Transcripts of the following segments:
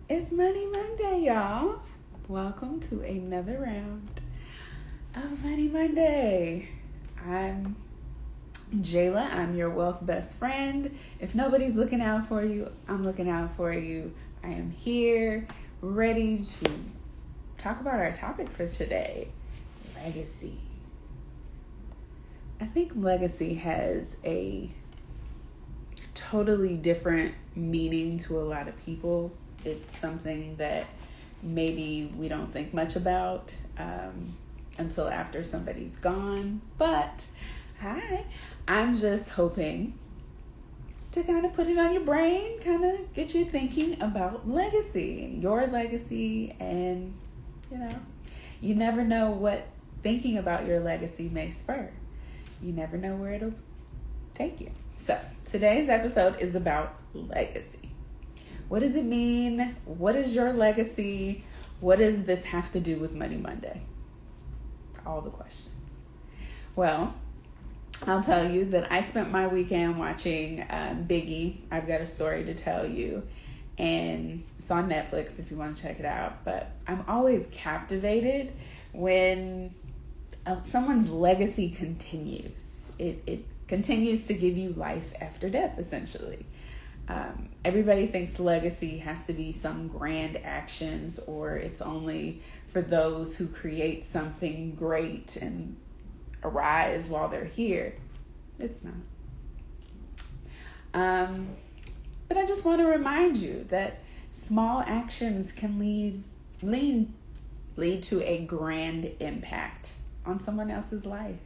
It's Money Monday, y'all. Welcome to another round of Money Monday. I'm Jayla. I'm your wealth best friend. If nobody's looking out for you, I'm looking out for you. I am here, ready to talk about our topic for today, legacy. I think legacy has a totally different meaning to a lot of people. It's something that maybe we don't think much about until after somebody's gone. But hi, I'm just hoping to kind of put it on your brain, kind of get you thinking about legacy, your legacy, and you never know what thinking about your legacy may spur. You never know where it'll take you. So today's episode is about legacy. What does it mean? What is your legacy? What does this have to do with Money Monday? All the questions. Well, I'll tell you that I spent my weekend watching Biggie, I've Got a Story to Tell You. And it's on Netflix if you want to check it out. But I'm always captivated when someone's legacy continues. It continues to give you life after death, essentially. Everybody thinks legacy has to be some grand actions, or it's only for those who create something great and arise while they're here. It's not. But I just want to remind you that small actions can lead to a grand impact on someone else's life.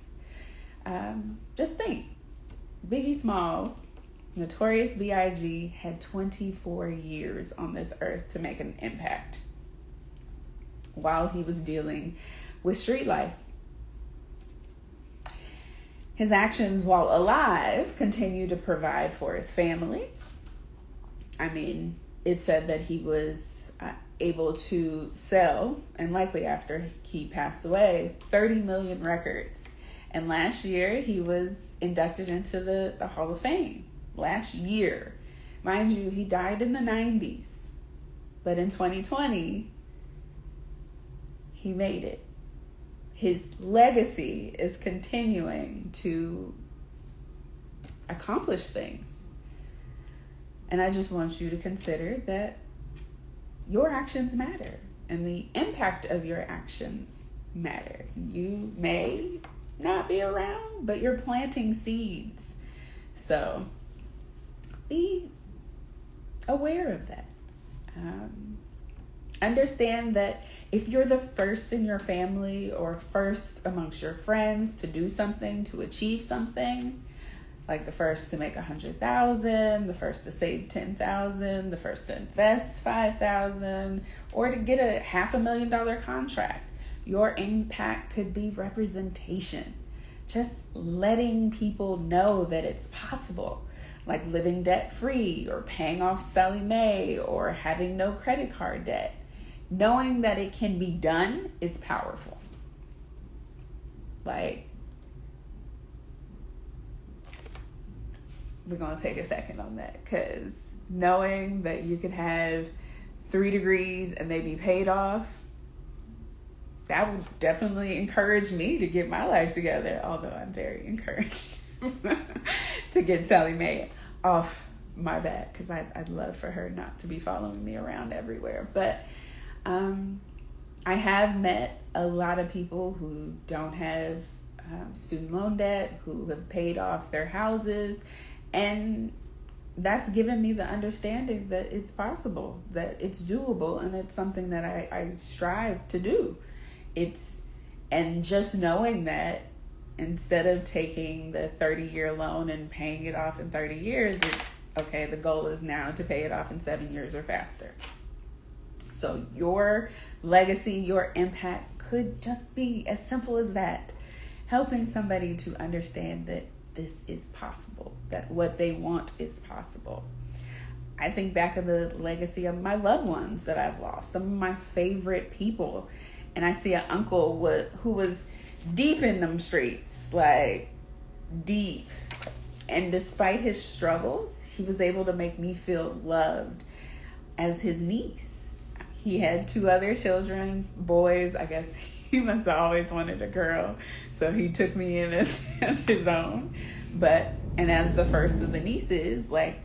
Just think, Biggie Smalls, Notorious B.I.G. had 24 years on this earth to make an impact while he was dealing with street life. His actions while alive continue to provide for his family. I mean, it said that he was able to sell, and likely after he passed away, 30 million records. And last year, he was inducted into the Hall of Fame. Last year. Mind you, he died in the 90s. But in 2020, he made it. His legacy is continuing to accomplish things. And I just want you to consider that your actions matter. And the impact of your actions matter. You may not be around, but you're planting seeds. So be aware of that. Understand that if you're the first in your family or first amongst your friends to do something, to achieve something, like the first to make 100,000, the first to save 10,000, the first to invest 5,000, or to get a $500,000 contract, your impact could be representation. Just letting people know that it's possible. Like living debt-free or paying off Sallie Mae or having no credit card debt. Knowing that it can be done is powerful. Like, we're going to take a second on that, because knowing that you could have 3 degrees and they be paid off, that would definitely encourage me to get my life together, although I'm very encouraged to get Sallie Mae off my back, because I'd love for her not to be following me around everywhere. But I have met a lot of people who don't have student loan debt, who have paid off their houses, and that's given me the understanding that it's possible, that it's doable, and it's something that I strive to do. And just knowing that instead of taking the 30-year loan and paying it off in 30 years, it's okay, the goal is now to pay it off in 7 years or faster. So your legacy, your impact could just be as simple as that. Helping somebody to understand that this is possible, that what they want is possible. I think back of the legacy of my loved ones that I've lost, some of my favorite people. And I see an uncle who was deep in them streets, like deep. And despite his struggles, he was able to make me feel loved as his niece. He had 2 other children, boys. I guess he must have always wanted a girl, so he took me in as his own. And as the first of the nieces, like,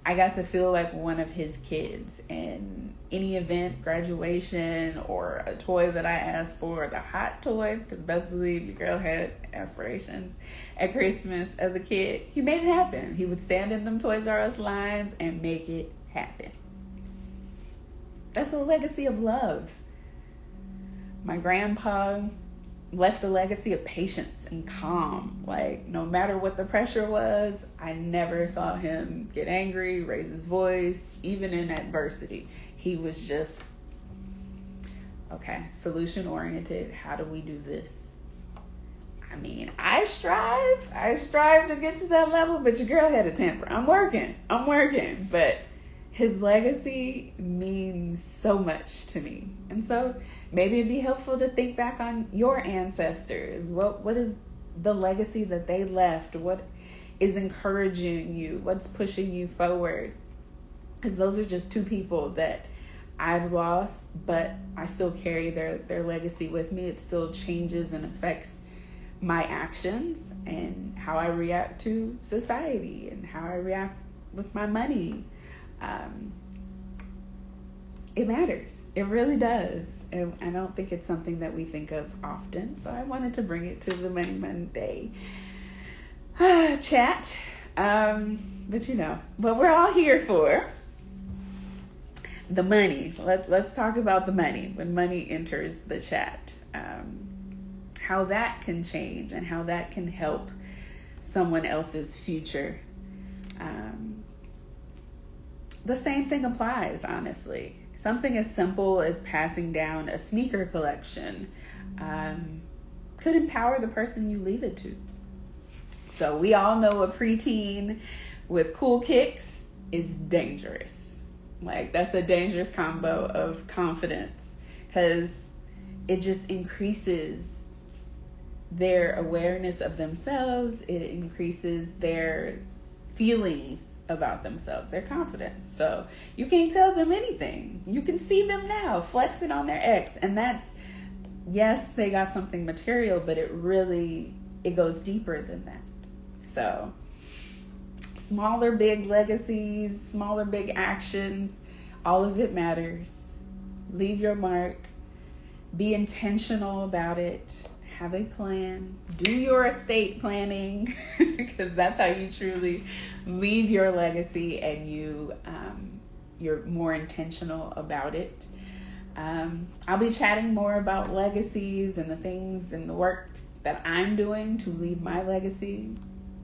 I got to feel like one of his kids. And any event, graduation, or a toy that I asked for, the hot toy, because best believe your girl had aspirations at Christmas as a kid, he made it happen. He would stand in them Toys R Us lines and make it happen. That's a legacy of love. My grandpa left a legacy of patience and calm. Like, no matter what the pressure was, I never saw him get angry, raise his voice, even in adversity. He was just, okay, solution oriented. How do we do this? I mean, I strive to get to that level, but your girl had a temper. I'm working, but his legacy means so much to me. And so maybe it'd be helpful to think back on your ancestors. What is the legacy that they left? What is encouraging you? What's pushing you forward? Because those are just 2 people that I've lost, but I still carry their legacy with me. It still changes and affects my actions and how I react to society and how I react with my money. It matters. It really does. And I don't think it's something that we think of often. So I wanted to bring it to the Money Monday chat. But what we're all here for, the money. Let's talk about the money. When money enters the chat, how that can change and how that can help someone else's future. The same thing applies, honestly. Something as simple as passing down a sneaker collection could empower the person you leave it to. So we all know a preteen with cool kicks is dangerous. Like, that's a dangerous combo of confidence, because it just increases their awareness of themselves. It increases their feelings about themselves, their confidence. So you can't tell them anything. You can see them now flexing on their ex, and that's, yes, they got something material, but it goes deeper than that. So smaller big legacies, smaller big actions, all of it matters. Leave your mark. Be intentional about it. Have a plan. Do your estate planning, because that's how you truly leave your legacy, and you're more intentional about it. I'll be chatting more about legacies and the things and the work that I'm doing to leave my legacy.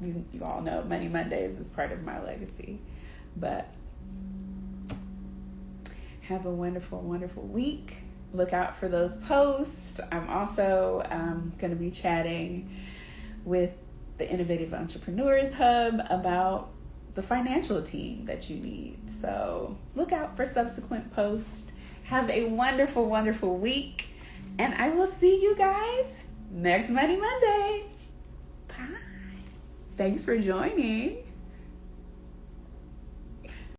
You all know Money Mondays is part of my legacy. But have a wonderful, wonderful week. Look out for those posts. I'm also going to be chatting with the Innovative Entrepreneurs Hub about the financial team that you need. So look out for subsequent posts. Have a wonderful, wonderful week. And I will see you guys next Money Monday. Bye. Thanks for joining.